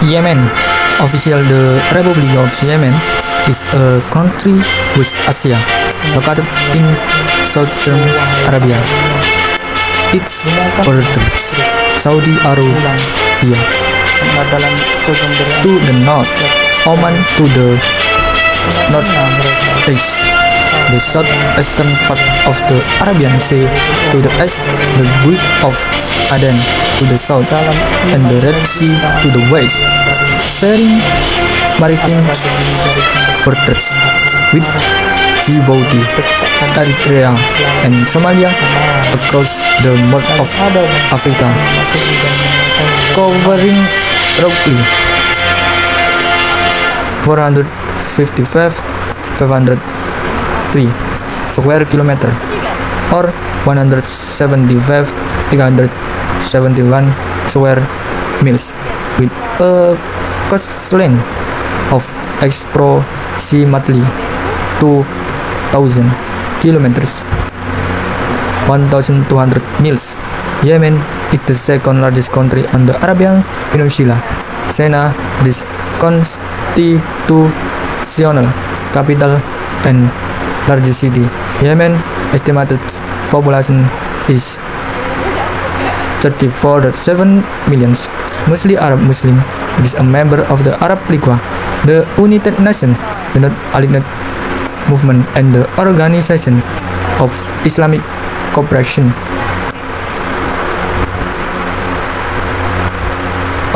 Yemen. Official the Republic of Yemen is a country West Asia located in southern Arabia. Its borders Saudi Arabia to the north, Oman to the northeast, the southeastern part of the Arabian Sea to the east, the Gulf of Aden to the south, and the Red Sea to the west, sharing maritime borders with Djibouti, Eritrea, and Somalia across the Horn of Africa, covering roughly 455,503 square kilometer or 175,371 square miles, with a coastline of approximately 2,000 kilometers, 1,200 miles. Yemen is the second largest country on the Arabian Peninsula. Sanaa is constitutional capital and largest city. Yemen estimated population is 34.7 million, mostly Arab Muslim. It is a member of the Arab League, the United Nations, the North-Aligned Movement, and the Organization of Islamic Cooperation.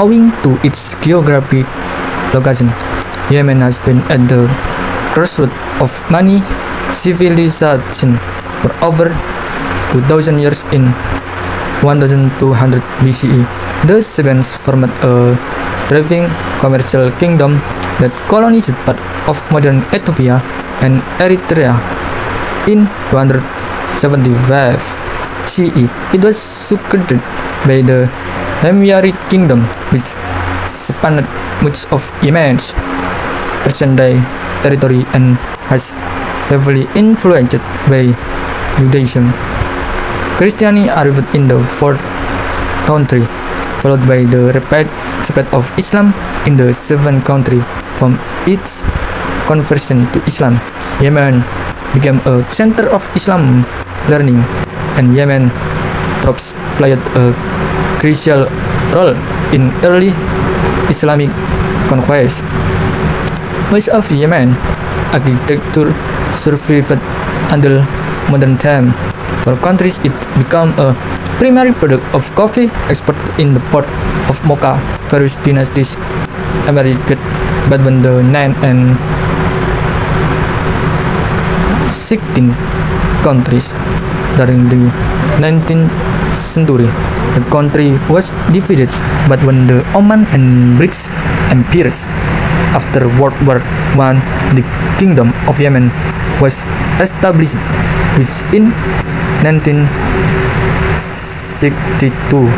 Owing to its geographic location, Yemen has been at the crossroads of many civilizations for over 2,000 years. In 1200 BCE, the Sabaeans formed a thriving commercial kingdom that colonized part of modern Ethiopia and Eritrea. In 275 CE, it was succeeded by the Himyarite Kingdom, which spanned much of Yemen's present-day territory and has heavily influenced by Judaism. Christianity arrived in the fourth country, followed by the rapid spread of Islam in the seventh country. From its conversion to Islam, Yemen became a center of Islam learning, and Yemen troops played a crucial role in early Islamic conquest. Much of Yemen architecture survived until modern time. For countries, it became a primary product of coffee exported in the port of Mocha. Various dynasties emerged between the 9th and 16th countries. During the 19th century, the country was divided between the Ottoman and British empires. After World War I, the Kingdom of Yemen was established, which in 1962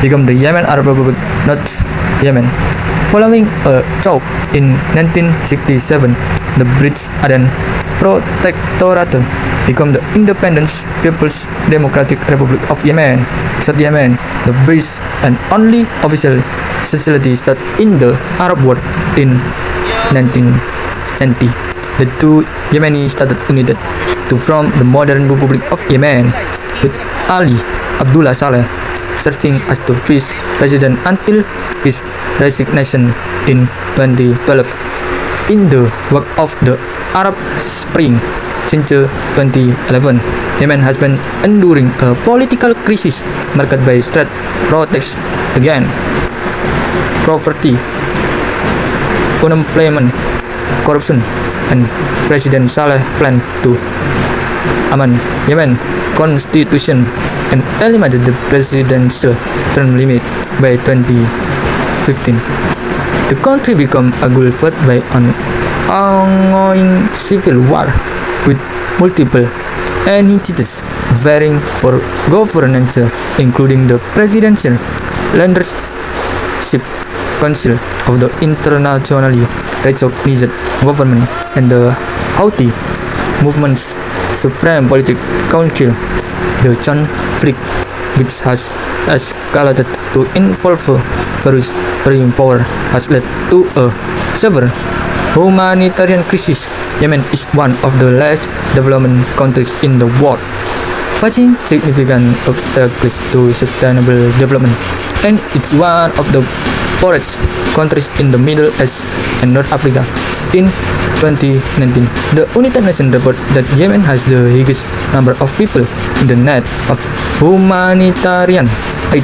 became the Yemen Arab Republic, North Yemen. Following a thaw in 1967, the British Aden Protectorate became the Independent People's Democratic Republic of Yemen. South Yemen, the first and only official sociality state in the Arab world in 1990. The two Yemeni states united to form the modern Republic of Yemen, with Ali Abdullah Saleh serving as the first president until his resignation in 2012. In the wake of the Arab Spring since 2011, Yemen has been enduring a political crisis marked by street protests against poverty, unemployment, corruption, and President Saleh plan to amend Yemen constitution and eliminated the presidential term limit by 2015. The country became engulfed by an ongoing civil war with multiple entities vying for governance, including the Presidential Leadership Council of the internationally recognized government and the Houthi movement's Supreme Political Council. The conflict, which has escalated escalated to involve various foreign power has led to a severe humanitarian crisis. Yemen is one of the less developed countries in the world, facing significant obstacles to sustainable development, and it's one of the poorest countries in the Middle East and North Africa. In 2019, the United Nations report that Yemen has the highest number of people in the need of humanitarian aid,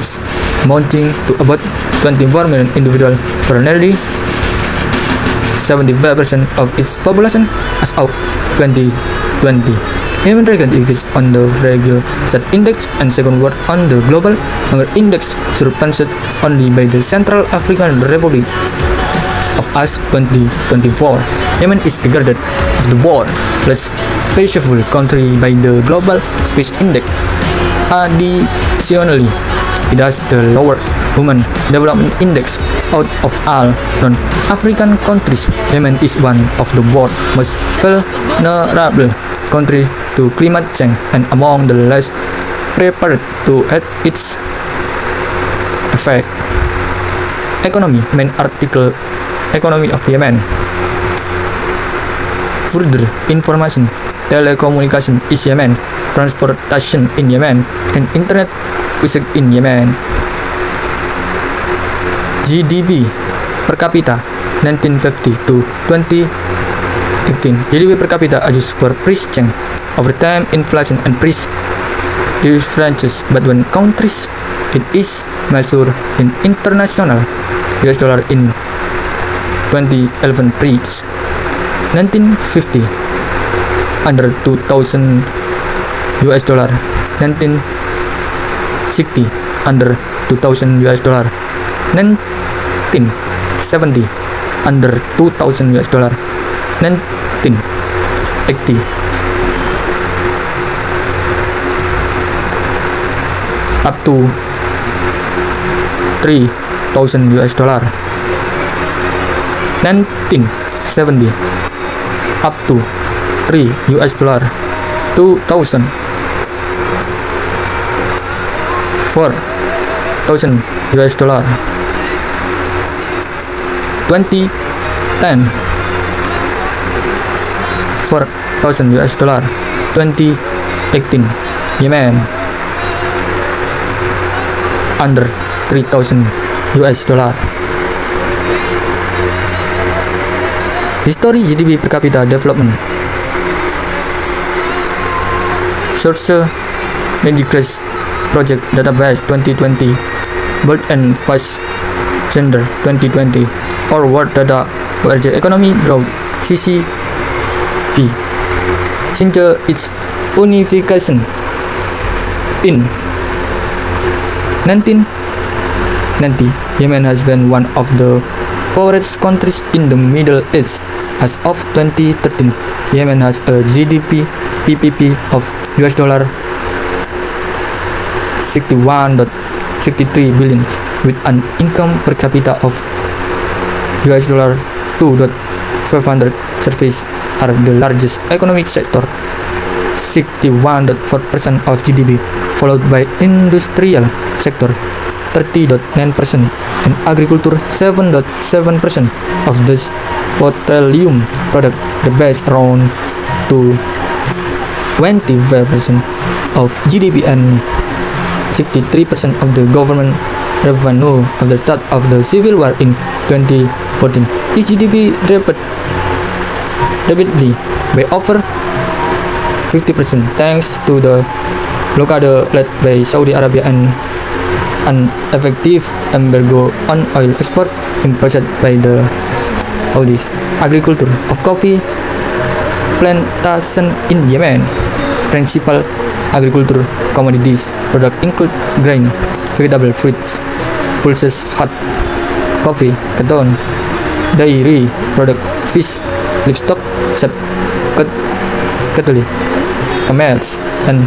amounting to about 24 million individuals, for nearly 75% of its population as of 2020. Yemen ranks on the Fragile State Index and second worst on the Global Hunger Index, surpassed only by the Central African Republic of as 2024. Yemen is regarded as the world's least peaceful country by the Global Peace Index. Additionally, it has the lowest Human Development Index out of all non-African countries. Yemen is one of the world's most vulnerable countries to climate change and among the least prepared to add its effect. Economy. Main article: Economy of Yemen. Further information: telecommunication is Yemen, transportation in Yemen, and internet usage in Yemen. GDP per capita 1950 to 2018. GDP per capita adjusts for price change over time, inflation, and price differences between countries. It is measured in international US dollar in 2011 price 1950 under 2000 US dollar, 1960 under 2000 US dollar, 1970 under 2000 US dollar, 1980 up to 3000 US dollar, 1970 up to 3 US dollar, 2000 4,000 US dollar, 2010 4,000 US dollar, 2018 Yemen under 3,000 US dollar. History GDP per capita development. Source: Medicres Project Database 2020, World and Fast Gender 2020, or World Data Org Economy Growth CCP. Since its unification in 1990, Yemen has been one of the poorest countries in the Middle East. As of 2013, Yemen has a GDP PPP of US dollar 61.63 billion with an income per capita of US dollar 2.500. Services are the largest economic sector, 61.4% of GDP, followed by industrial sector 30.9% and agriculture 7.7% of this petroleum product. The base around to 25% of GDP and 63% of the government revenue of the start of the civil war in 2014. Its GDP dropped rapidly by over 50% thanks to the blockade led by Saudi Arabia and an effective embargo on oil export imposed by the Saudis. Agriculture of coffee plantation in Yemen. Principal agriculture commodities products include grain, vegetable, fruits, pulses, hot coffee, cotton, dairy product, fish, livestock, sheep, cattle, camels, and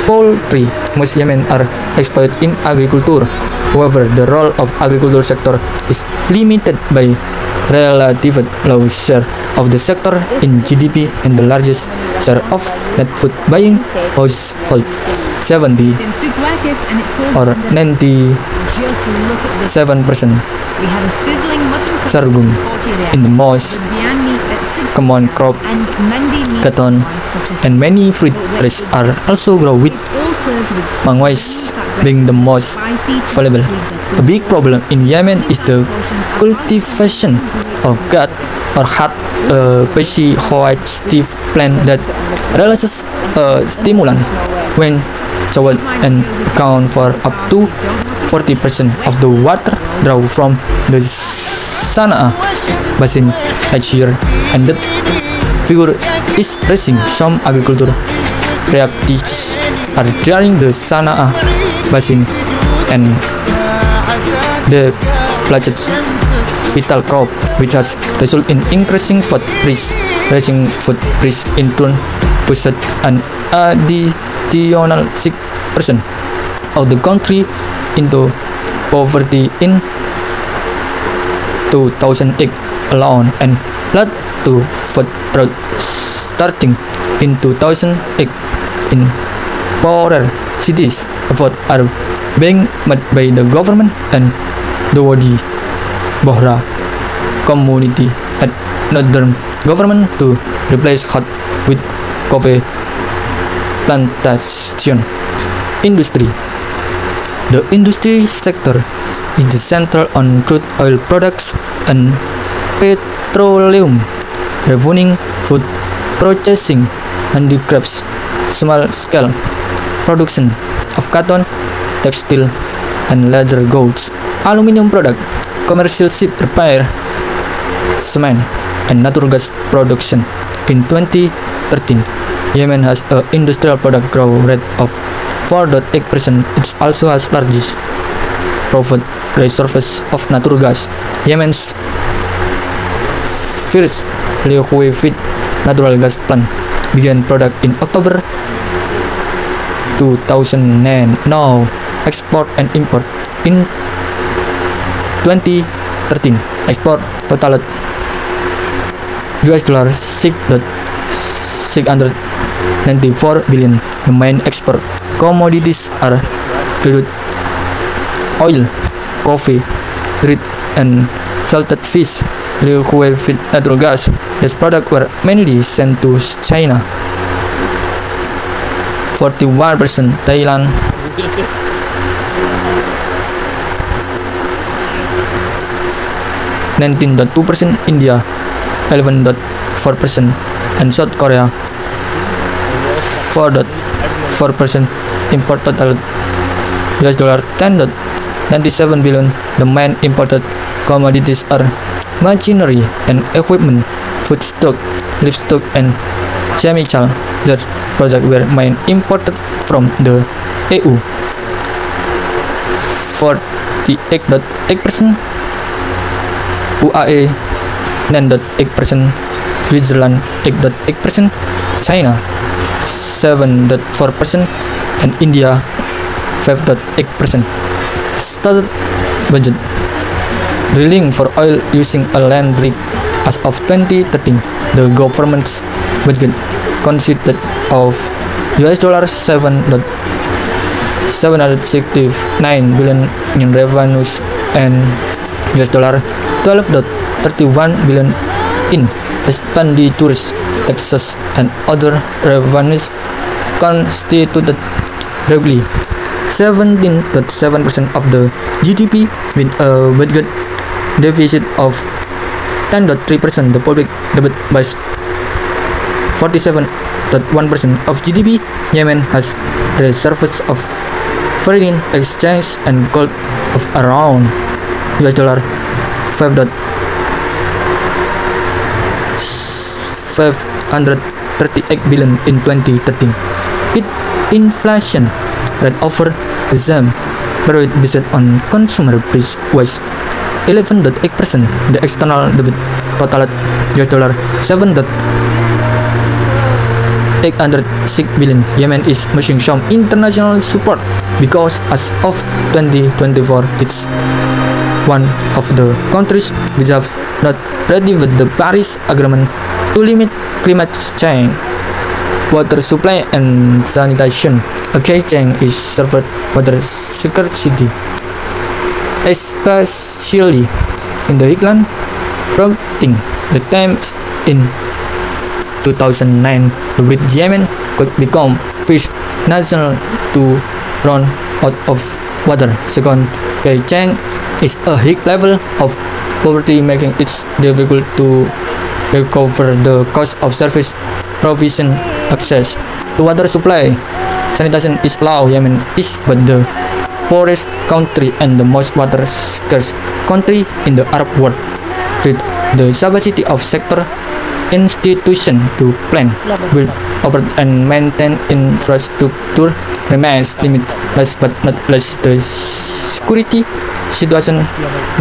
poultry. Most Yemen are exploited in agriculture. However, the role of agriculture sector is limited by relatively low share of the sector in GDP and the largest share of net food buying household, 70 or 97% sorghum in the most common crop. Cotton and many fruit trees are also grown, with mangoes being the most valuable. A big problem in Yemen is the cultivation of gat or hat, a vegetative plant that releases a stimulant when sowed and account for up to 40% of the water drawn from the Sana'a basin each year, and that figure is rising. Some agricultural practices are during the Sana'a basin and the pledged vital crop, which has resulted in increasing food price. Raising food price in turn pushed an additional 6% of the country into poverty in 2008 alone, and led to food drought starting in 2008 in poorer cities. Efforts are being made by the government and the Wadi Bohra community at northern government to replace hot with coffee plantation. Industry. The industry sector is the center on crude oil products and petroleum, refining, food processing, handicrafts, small-scale production of cotton, textile, and leather goods, aluminium product, commercial ship repair, cement, and natural gas production. In 2013, Yemen has an industrial product growth rate of 4.8%. It also has largest profit reserves of natural gas. Yemen's first liquefied natural gas plant began product in October 2009. Now, export and import. In 2013, export totaled $6.694 billion. The main export commodities are crude oil, coffee, bread, and salted fish. Liquefied natural gas. These products were mainly sent to China, 41%, Thailand, 19.2%, India, 11.4%, and South Korea, 4.4%. Import total $10.97 billion. The main imported commodities are machinery and equipment, foodstuff, livestock, and chemical. Their products were mainly imported from the EU, 48.8%, UAE, 9.8%, Switzerland, 8.8%, China, 7.4%, and India, 5.8%. Stated budget. Drilling for oil using a land rig. As of 2013, the government's budget consisted of $7.769 billion in revenues and $12.31 billion in expenditures. Taxes and other revenues constituted roughly 17.7% of the GDP, with a budget deficit of 10.3%. The public debt by 47.1% of GDP. Yemen has reserves of foreign exchange and gold of around $538 billion in 2013. Its inflation rate over the same period based on consumer price was 11.8%. The external debt totaled $7.806 billion. Yemen is missing some international support because as of 2024, it's one of the countries which have not ratified the Paris Agreement to limit climate change, water supply, and sanitation. Kaecheng is served water scarcity, especially in the Highland prompting the times in 2009 with Yemen could become first nation to run out of water. Second, Kaecheng is a high level of poverty, making it difficult to recover the cost of service provision. Access to water supply sanitation is low. Yemen is but the poorest country and the most water scarce country in the Arab world. Third, the capacity of sector institution to plan, build, operate and maintain infrastructure remains limited. Last but not least, the security situation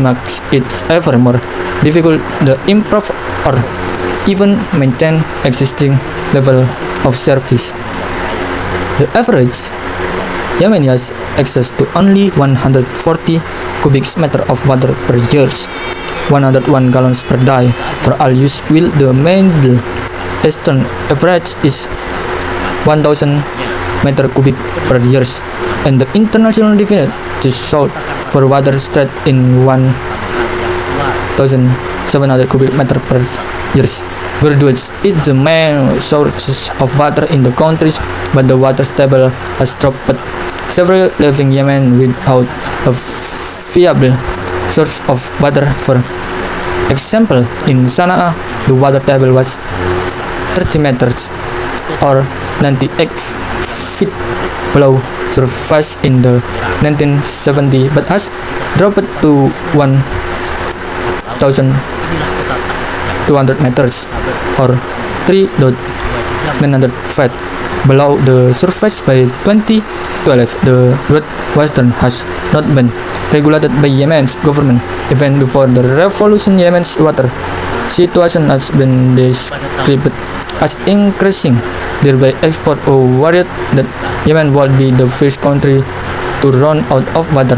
makes it ever more difficult to improve or even maintain existing level of service. The average Yemeni has access to only 140 cubic meters of water per year, 101 gallons per day for all use, while the Middle Eastern average is 1000 meter cubic per year, and the international definition sought for water straight in 1700 cubic meter per year. Graduates is the main sources of water in the countries, but the water table has dropped. Several living Yemen without a viable source of water. For example, in Sana'a, the water table was 30 meters or 98 feet below surface in the 1970, but has dropped to 1,200 meters or 3,900 feet below the surface by 2012. The Western has not been regulated by Yemen's government. Even before the revolution, Yemen's water situation has been described as increasing, thereby export worried that Yemen would be the first country to run out of water,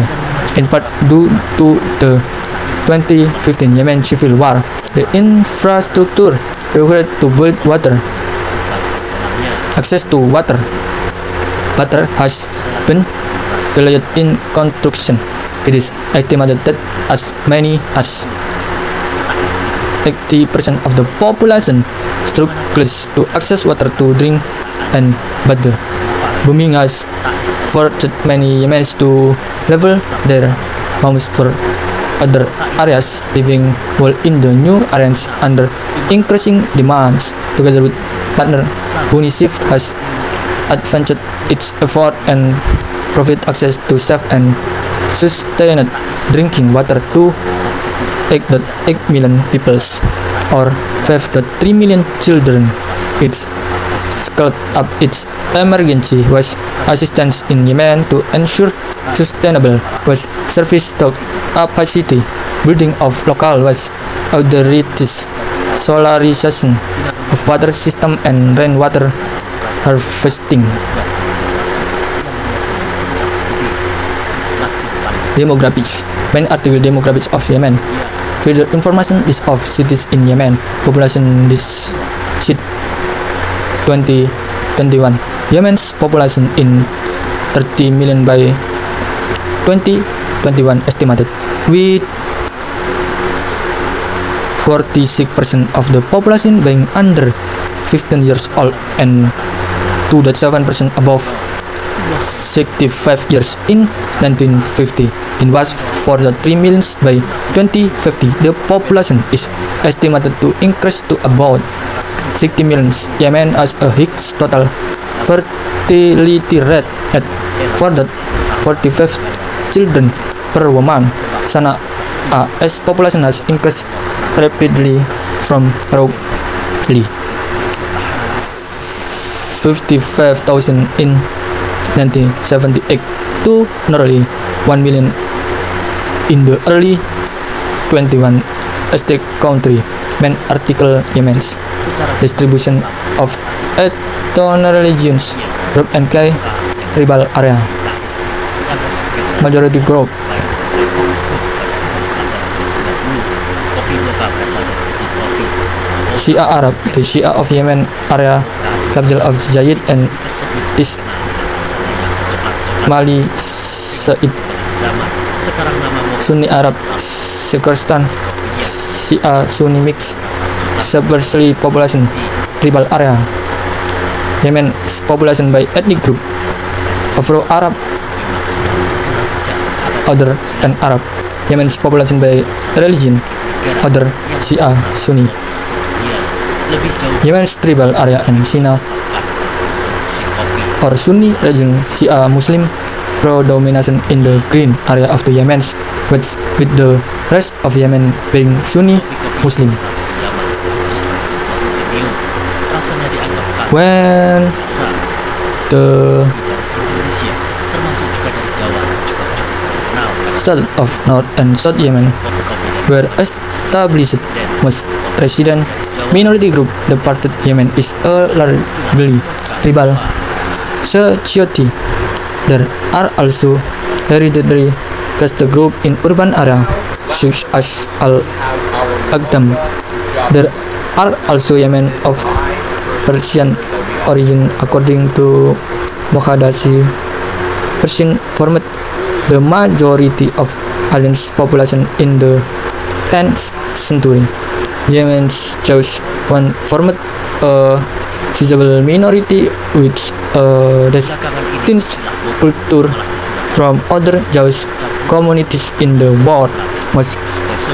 in part due to the 2015 Yemen civil war. The infrastructure required to build water access to water has been delayed in construction. It is estimated that as many as 80% of the population struggles to access water to drink, and but the booming has forced many Yemenis to level their homes for other areas, living well in the new areas under increasing demands. Together with partner, UNICEF has advanced its effort and provide access to safe and sustained drinking water to 8.8 million people or 5.3 million children. It's scaled up its emergency waste assistance in Yemen to ensure sustainable waste service to capacity building of local waste authorities, solarization of water system and rainwater harvesting. Demographics. Main article demographics of Yemen. Further information is of cities in Yemen. Population this sheet 2021. Yemen's population in 30 million by 2021 estimated, with 46% of the population being under 15 years old and 2.7% above 65 years in 1950. In was for the 3 million by 2050. The population is estimated to increase to about 60 million. Yemen has a Higgs total fertility rate at 4.45 children per woman. Sana's population has increased rapidly from roughly 55,000 in 1978 to nearly 1 million in the early 21 state country. Main article Yemen's distribution of ethnic religions, group and tribal area. Majority group Shia Arab. The Shia of Yemen area capital of Zayd and is Mali, Said, Sunni Arab, Sekistan, Shia, Sunni mix, sparsely population, tribal area. Yemen is population by ethnic group, Afro-Arab, other than Arab. Yemen is population by religion, other Shia, Sunni. Yemen's tribal area and Sina or Sunni region, Shia Muslim predomination in the green area of the Yemen, with the rest of Yemen being Sunni Muslim. When the state of North and South Yemen were established, most resident minority group departed Yemen is a largely tribal society. There are also hereditary caste group in urban area such as Al-Aqdam. There are also Yemen of Persian origin according to Moghadasi. Persian formed the majority of Alien's population in the 10th century. Yemen's Jews one formed a sizable minority with a distinct culture from other Jewish communities in the world. Most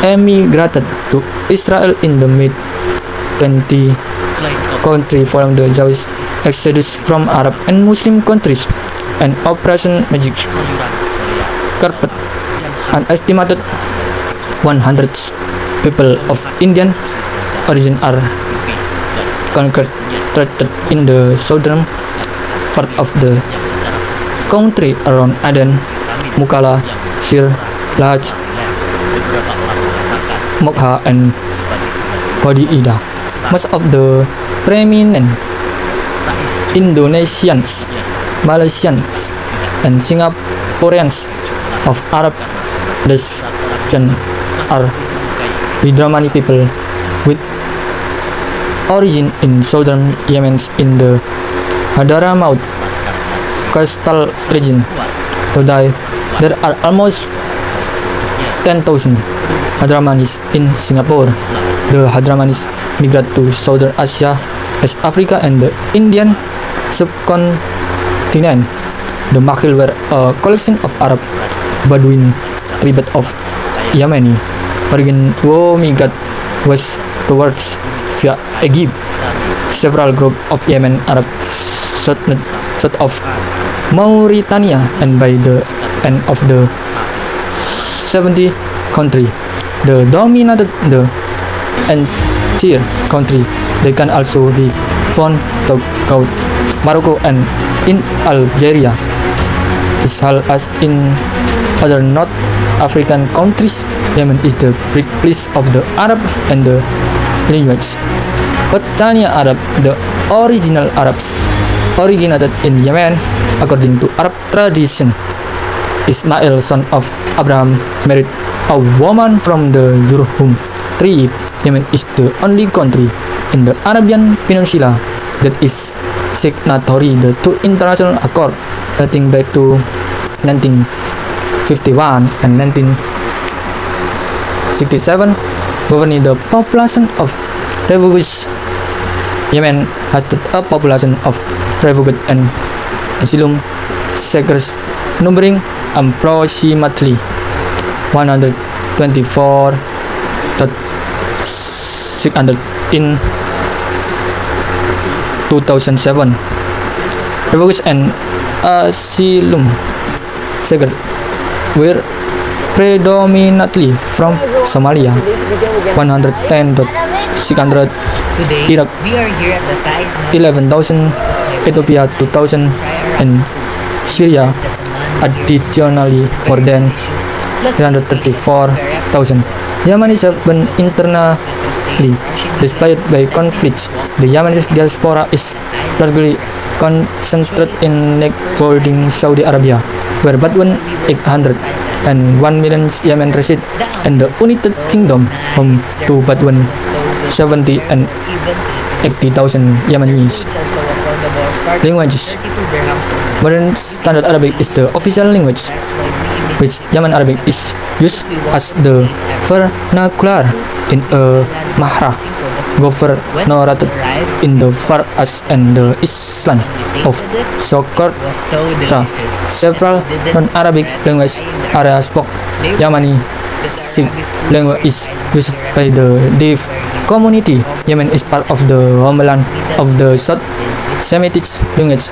emigrated to Israel in the mid-20th century following the Jewish exodus from Arab and Muslim countries, and Operation Magic Carpet. An estimated 100 people of Indian origin are concentrated in the southern part of the country around Aden, Mukalla, Sir, Laj, Mokha, and Wadi Ida. Most of the prominent Indonesians, Malaysians, and Singaporeans of Arab descent are Widramani people with origin in southern Yemen in the Hadramaut coastal region. Today, there are almost 10,000 Hadramanis in Singapore. The Hadramanis migrate to Southern Asia, West Africa, and the Indian subcontinent. The Makhil were a collection of Arab Bedouin tribes of Yemeni origin who migrate west towards via Egypt. Several groups of Yemen Arab south of Mauritania, and by the end of the 70th century, they dominated the entire country. They can also be found throughout Morocco and in Algeria, as well as in other North African countries. Yemen is the birthplace of the Arab and the language. Khottania Arab, the original Arabs, originated in Yemen. According to Arab tradition, Ismail, son of Abraham, married a woman from the Jurhum tribe. Yemen is the only country in the Arabian Peninsula that is signatory to international accords dating back to 1951 and 1967, governing the population of refugees. Yemen has a population of refugees and asylum seekers numbering approximately 124,600 in 2007. Refugees and asylum seekers were predominantly from Somalia, 110,600, Iraq, 11,000, Ethiopia, 2,000, and Syria, additionally more than 334,000. Yemenis have been internally displaced by conflicts. The Yemeni diaspora is largely concentrated in neighboring Saudi Arabia, where between 800 and 1 million Yemen reside, and the United Kingdom, home to between 70 and 80,000 Yemenis. Languages. Modern Standard Arabic is the official language, which Yemen Arabic is used as the vernacular in a mahra governorate in the Far East and the Island of Socotra. Several non-Arabic language areas spoke Yemeni Sikh language is used by the deaf community. Yemen is part of the homeland of the South Semitic language.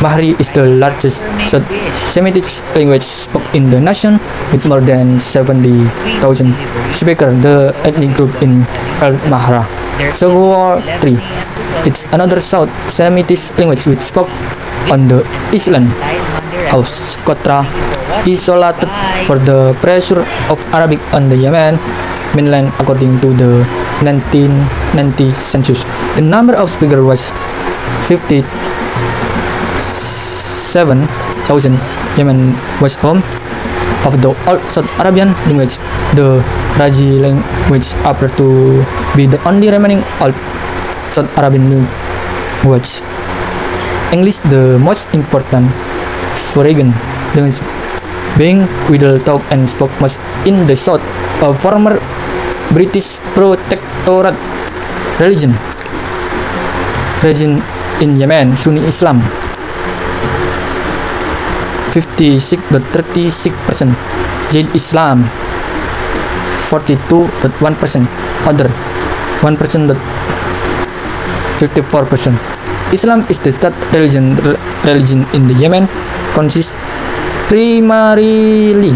Mahri is the largest South Semitic language spoken in the nation with more than 70,000 speakers. The ethnic group in Al-Mahra. Socotra. It's another South Semitic language which spoke on the island of Socotra, isolated for the pressure of Arabic on the Yemen mainland according to the 1990 census. The number of speakers was 57,000. Yemen was home of the Old South Arabian language. The Raji language appears to be the only remaining Old South Arabian language. English, the most important foreign language, being widely taught and spoken most in the South, a former British protectorate religion in Yemen, Sunni Islam, 56.36%, Jain Islam, 42.1%, other 1.54%. Islam is the state religion in the Yemen, consists primarily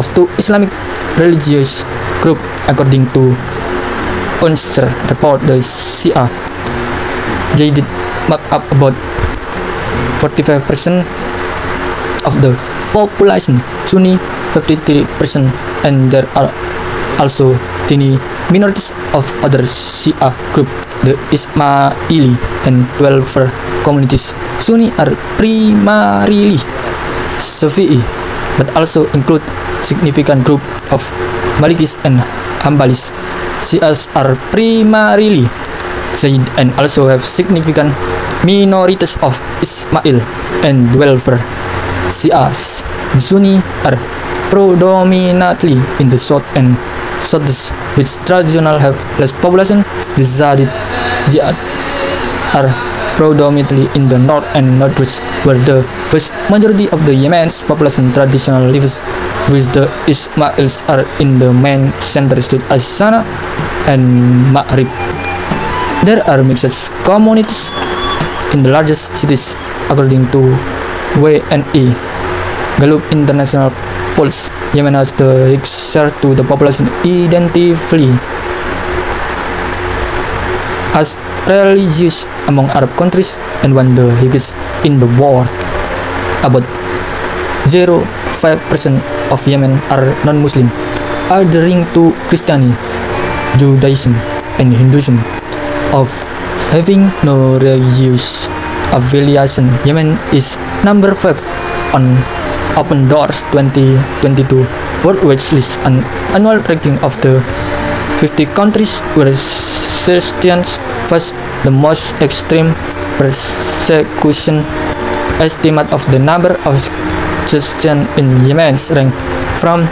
of two Islamic religious groups according to UNSER report. The Shia Zaydid make up about 45% of the population, Sunni 53%, and there are also tiny minorities of other Shia group, the Ismaili and 12 communities. Sunni are primarily Shafi'i, but also include significant group of Malikis and Hanbalis. Shias are primarily Zayd and also have significant minorities of Ismail and 12 Shias. The Sunni are predominantly in the south and southeast, which traditionally have less population. The Zaydid are predominantly in the north and northwest, where the vast majority of the Yemen's population traditionally lives, with the Ismailis are in the main centers as Sana and Maghrib. There are mixed communities in the largest cities, according to WNE Gallup International polls. Yemen has the highest share to the population identity as religious among Arab countries and one the highest in the world. About 0.5% of Yemen are non-Muslim, adhering to Christianity, Judaism, and Hinduism. Of having no religious affiliation, Yemen is number 5 on Open Doors 2022 World Watch List, an annual ranking of the 50 countries where Christians face the most extreme persecution. Estimate of the number of Christians in Yemen rank from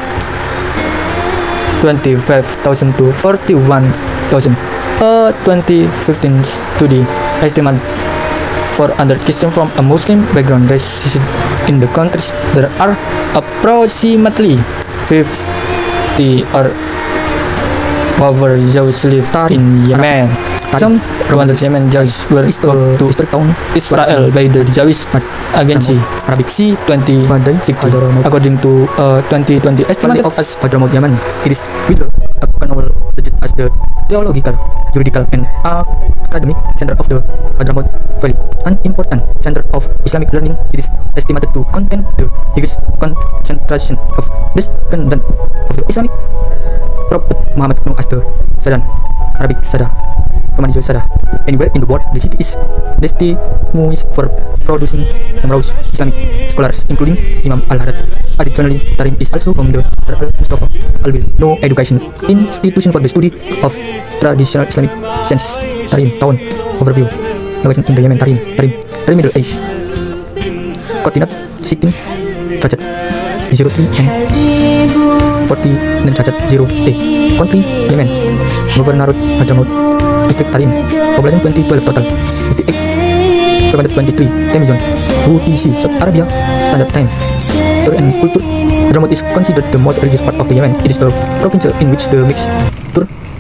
25,000 to 41,000. A 2015 study estimate 400 Christians from a Muslim background reside in the countries. There are approximately 50 or over Jews live in Yemen. Some 100 Yemen Jews were brought to Israel by the Jewish agency Arabic C-2060. According to 2020 estimate of Hadramaut Yemen, it is widely acknowledged as the theological, juridical, and academic center of the Hadramaut Valley, an important center of Islamic learning. It is estimated to contain the biggest concentration of descendants of the Islamic Prophet Muhammad, known as the Sadan, Arabic Sada, Romani Sada. Anywhere in the world, the city is distinguished for producing numerous Islamic scholars, including Imam Al-Haddad. Additionally, Tarim is also home to the Al-Mustafa Al-Wil, no education institution for the study of traditional Islamic sciences. Tarim Town Overview. Location in the Yemen. Tarim Middle East. coordinate 16 derajat 03 and 49 derajat 0 country Yemen, Governorate Hadramaut, District Tarim, population 2012 total 58,523 time zone, UTC Saudi Arabia Standard Time. History and culture. Hadramaut is considered the most religious part of the Yemen. It is a province in which the mixture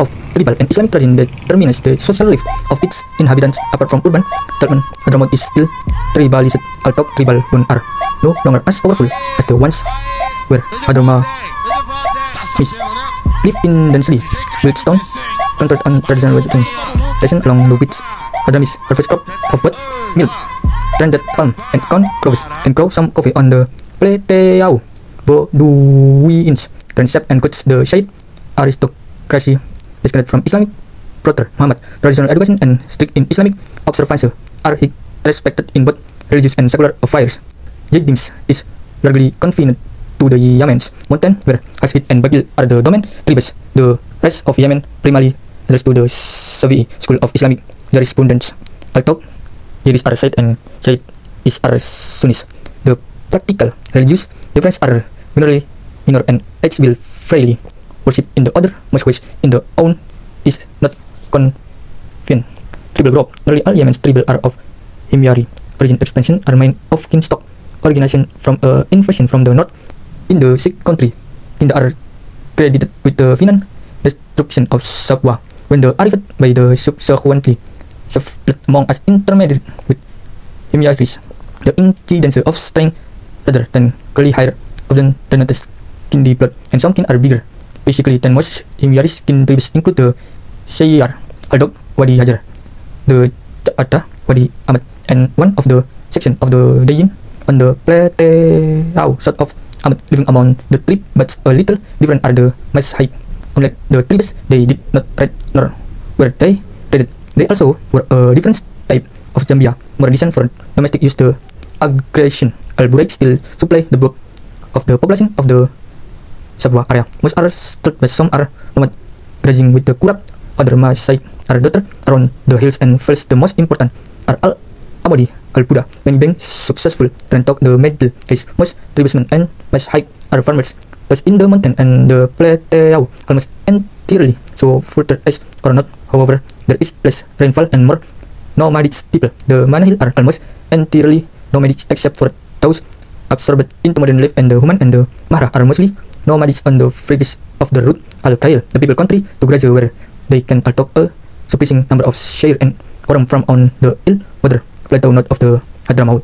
of tribal and Islamic tradition determines the social life of its inhabitants. Apart from urban development, Hadramaut is still tribalized, although tribal bones are no longer as powerful as the ones where Hadramaut live in densely built stone, centered on traditional vegetation along the beach. Hadramis harvest crop of wheat, milk, blended palm, and corn crops, and grow some coffee on the Plateau. Bedouins transept and goods the shade aristocracy descended from Islamic Prophet Muhammad. Traditional education and strict in Islamic observance are respected in both religious and secular affairs. Yidings is largely confined to the Yemen's mountain, where Ashid and Bagil are the dominant tribes. The rest of Yemen primarily adheres to the Shafi'i school of Islamic jurisprudence, although Yiddish are Shiite and Shiite are Sunnis. The practical religious differences are generally minor, and each will freely worship in the other mosques in the own is not confined. Tribal group. Nearly all Yemen's tribal are of Himyari origin. Expansion are made of kinstock organization from invasion from the north in the Sikh country. Kinda are credited with the final destruction of Sabwa when the arrived by the subsequently split among as intermediate with Himyaris. The incidence of strength rather than curly hair often denotes Kindi blood, and some kin are bigger basically than most Himyaris. Kin tribes include the Shayyar, Aldok, Wadi Hajar, the Ja'ata, Wadi Ahmad, and one of the section of the Dayin on the Plateau south of Ahmad. Living among the tribe but a little different are the Mazahib. Unlike the tribes, they did not trade nor were they traded. They also were a different type of Zambia, more decent for domestic use. The aggression Al-Buraik still supply the bulk of the population of the Sabwa area. Most are settled, but some are nomad, grazing with the Kurab. Other Mazahib are dotted around the hills and vales. The most important are Al-Amadi, Al-Buda. Many being successful and talk the middle age. Most tribesmen and Mazahib are farmers. Thus in the mountain and the Plateau almost entirely. So further east or not, however, there is less rainfall and more nomadic people. The Manahil are almost entirely nomadic except for those absorbed into modern life, and the Human and the Mahra are mostly nomadic on the fringes of the route Al-Khail. The people country to graduate where they can alter a surprising number of share and Oram from on the Ill Water Plateau north of the Hadramaut.